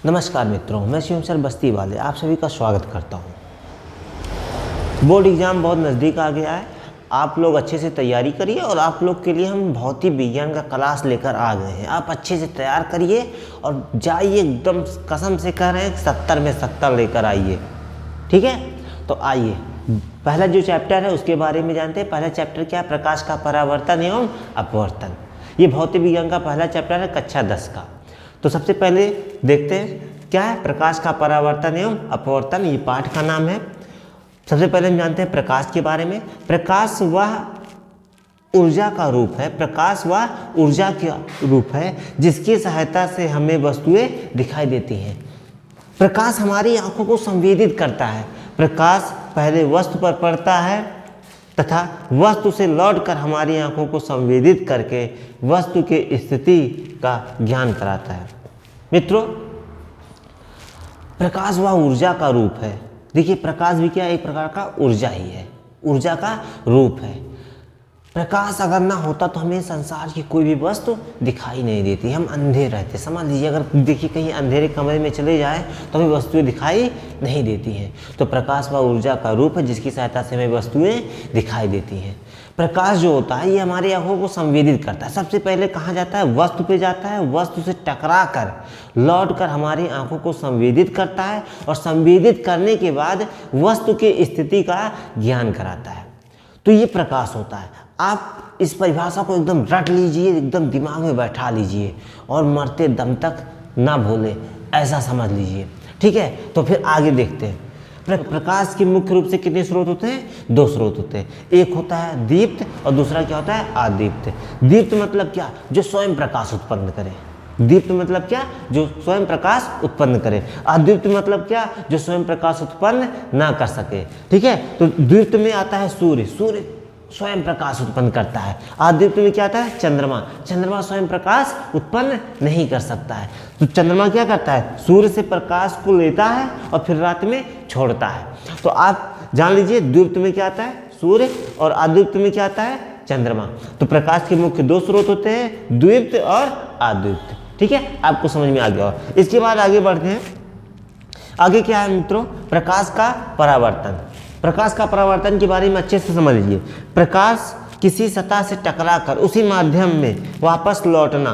नमस्कार मित्रों, मैं शिवम सर बस्ती वाले आप सभी का स्वागत करता हूं। बोर्ड एग्ज़ाम बहुत नज़दीक आ गया है। आप लोग अच्छे से तैयारी करिए और आप लोग के लिए हम भौतिक विज्ञान का क्लास लेकर आ गए हैं। आप अच्छे से तैयार करिए और जाइए, एकदम कसम से कह रहे हैं 70 में 70 लेकर आइए। ठीक है, तो आइए पहला जो चैप्टर है उसके बारे में जानते हैं। पहला चैप्टर क्या है? प्रकाश का परावर्तन एवं अपवर्तन। ये भौतिक विज्ञान का पहला चैप्टर है, कक्षा 10 का। तो सबसे पहले देखते हैं क्या है प्रकाश का परावर्तन एवं अपवर्तन। ये पाठ का नाम है। सबसे पहले हम जानते हैं प्रकाश के बारे में। प्रकाश वह ऊर्जा का रूप है, प्रकाश वह ऊर्जा का रूप है जिसकी सहायता से हमें वस्तुएं दिखाई देती हैं। प्रकाश हमारी आंखों को संवेदित करता है। प्रकाश पहले वस्तु पर पड़ता है तथा वस्तु से लौटकर हमारी आंखों को संवेदित करके वस्तु की स्थिति का ज्ञान कराता है। मित्रों, प्रकाश वह ऊर्जा का रूप है। देखिए, प्रकाश भी क्या एक प्रकार का ऊर्जा ही है, ऊर्जा का रूप है। प्रकाश अगर ना होता तो हमें संसार की कोई भी वस्तु दिखाई नहीं देती, हम अंधे रहते। समझ लीजिए, अगर देखिए कहीं अंधेरे कमरे में चले जाए तो हमें वस्तुएं दिखाई नहीं देती हैं। तो प्रकाश वह ऊर्जा का रूप है जिसकी सहायता से हमें वस्तुएं दिखाई देती हैं। प्रकाश जो होता है ये हमारी आंखों को संवेदित करता है। सबसे पहले कहाँ जाता है? वस्तु पे जाता है, वस्तु से टकरा कर लौट कर हमारी आंखों को संवेदित करता है और संवेदित करने के बाद वस्तु की स्थिति का ज्ञान कराता है। तो ये प्रकाश होता है। आप इस परिभाषा को एकदम रट लीजिए, एकदम दिमाग में बैठा लीजिए और मरते दम तक ना भूलें, ऐसा समझ लीजिए। ठीक है, तो फिर आगे देखते हैं। प्रकाश के मुख्य रूप से कितने स्रोत होते हैं? 2 स्रोत होते हैं। एक होता है दीप्त और दूसरा क्या होता है? अदीप्त। दीप्त मतलब क्या? जो स्वयं प्रकाश उत्पन्न करे। दीप्त मतलब क्या? जो स्वयं प्रकाश उत्पन्न करे। अदीप्त मतलब क्या? जो स्वयं प्रकाश उत्पन्न ना कर सके। ठीक है, तो दीप्त में आता है सूर्य। सूर्य स्वयं प्रकाश उत्पन्न करता है। अदीप्त में क्या आता है? चंद्रमा। चंद्रमा स्वयं प्रकाश उत्पन्न नहीं कर सकता है। तो चंद्रमा क्या करता है? सूर्य से प्रकाश को लेता है और फिर रात में छोड़ता है। तो आप जान लीजिए, दीप्त में क्या आता है? सूर्य, और अदीप्त में क्या आता है? चंद्रमा। तो प्रकाश के मुख्य 2 स्रोत होते हैं, दीप्त और अदीप्त। ठीक है, आपको समझ में आ गया। इसके बाद आगे बढ़ते हैं। आगे क्या है मित्रों? प्रकाश का परावर्तन। प्रकाश का परावर्तन के बारे में अच्छे से समझ लीजिए। प्रकाश किसी सतह से टकराकर उसी माध्यम में वापस लौटना।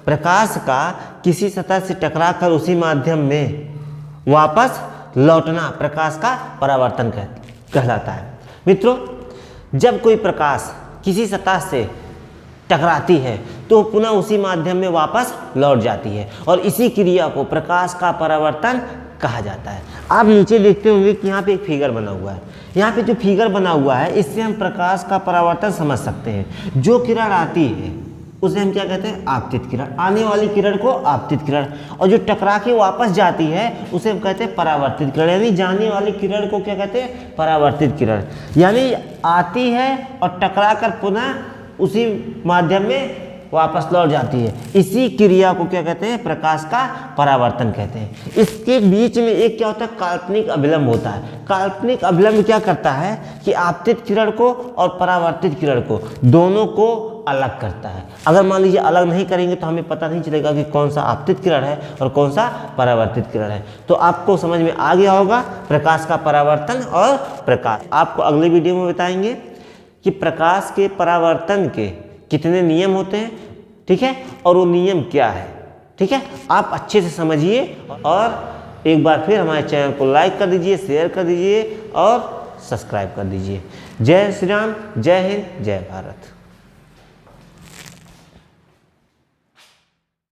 प्रकाश का किसी सतह से टकराकर उसी माध्यम में वापस लौटना प्रकाश का परावर्तन कहलाता है। मित्रों, जब कोई प्रकाश किसी सतह से टकराती है तो पुनः उसी माध्यम में वापस लौट जाती है और इसी क्रिया को प्रकाश का परावर्तन कहा जाता है। आप नीचे देखते होंगे कि यहाँ पे एक फिगर बना हुआ है। यहाँ पे जो फिगर बना हुआ है इससे हम प्रकाश का परावर्तन समझ सकते हैं। जो किरण आती है उसे हम क्या कहते हैं? आपतित किरण। आने वाली किरण को आपतित किरण, और जो टकरा के वापस जाती है उसे हम कहते हैं परावर्तित किरण। यानी जाने वाली किरण को क्या कहते हैं? परावर्तित किरण। यानी आती है और टकरा कर पुनः उसी माध्यम में वापस लौट जाती है। इसी क्रिया को क्या कहते हैं? प्रकाश का परावर्तन कहते हैं। इसके बीच में एक क्या होता है? काल्पनिक अभिलंब होता है। काल्पनिक अभिलंब क्या करता है कि आपतित किरण को और परावर्तित किरण को दोनों को अलग करता है। अगर मान लीजिए अलग नहीं करेंगे तो हमें पता नहीं चलेगा कि कौन सा आपतित किरण है और कौन सा परावर्तित किरण है। तो आपको समझ में आ गया होगा प्रकाश का परावर्तन और प्रकाश। आपको अगले वीडियो में बताएंगे कि प्रकाश के परावर्तन के कितने नियम होते हैं। ठीक है, और वो नियम क्या है। ठीक है, आप अच्छे से समझिए और एक बार फिर हमारे चैनल को लाइक कर दीजिए, शेयर कर दीजिए और सब्सक्राइब कर दीजिए। जय श्री राम, जय हिंद, जय भारत।